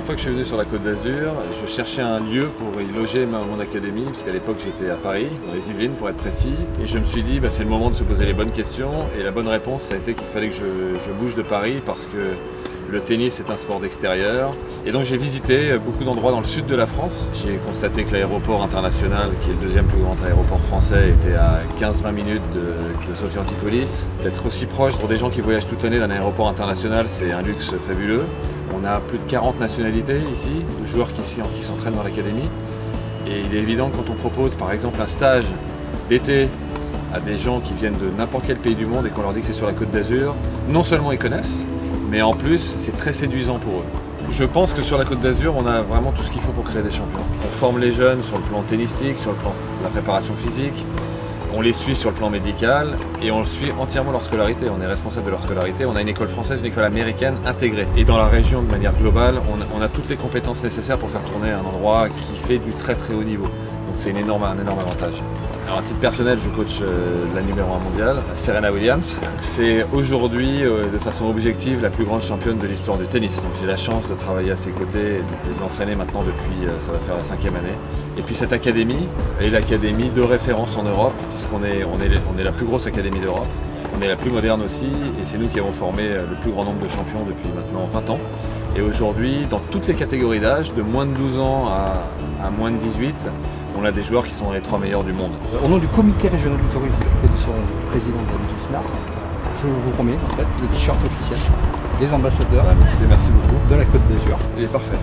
première fois que je suis venu sur la Côte d'Azur, je cherchais un lieu pour y loger mon académie, parce qu'à l'époque j'étais à Paris, dans les Yvelines pour être précis, et je me suis dit c'est le moment de se poser les bonnes questions, et la bonne réponse ça a été qu'il fallait que je bouge de Paris parce que le tennis est un sport d'extérieur. Et donc j'ai visité beaucoup d'endroits dans le sud de la France. J'ai constaté que l'aéroport international, qui est le deuxième plus grand aéroport français, était à 15-20 minutes de Sophia Antipolis. D'être aussi proche pour des gens qui voyagent toute l'année d'un aéroport international, c'est un luxe fabuleux. On a plus de 40 nationalités ici, de joueurs qui s'entraînent dans l'académie. Et il est évident que quand on propose par exemple un stage d'été à des gens qui viennent de n'importe quel pays du monde et qu'on leur dit que c'est sur la Côte d'Azur, non seulement ils connaissent, mais en plus c'est très séduisant pour eux. Je pense que sur la Côte d'Azur, on a vraiment tout ce qu'il faut pour créer des champions. On forme les jeunes sur le plan tennistique, sur le plan de la préparation physique, on les suit sur le plan médical et on suit entièrement leur scolarité. On est responsable de leur scolarité. On a une école française, une école américaine intégrée. Et dans la région, de manière globale, on a toutes les compétences nécessaires pour faire tourner un endroit qui fait du très très haut niveau. Donc c'est un énorme avantage. Alors à titre personnel, je coach la numéro 1 mondiale, Serena Williams. C'est aujourd'hui, de façon objective, la plus grande championne de l'histoire du tennis. Donc j'ai la chance de travailler à ses côtés et de l'entraîner maintenant depuis, ça va faire la 5e année. Et puis cette académie est l'académie de référence en Europe, puisqu'on est la plus grosse académie d'Europe. On est la plus moderne aussi, et c'est nous qui avons formé le plus grand nombre de champions depuis maintenant 20 ans. Et aujourd'hui, dans toutes les catégories d'âge, de moins de 12 ans à moins de 18, on a des joueurs qui sont les 3 meilleurs du monde. Au nom du comité régional du tourisme et de son président David Lisnard, je vous remets en fait le t-shirt officiel des ambassadeurs Merci beaucoup. de la Côte d'Azur. Il est parfait.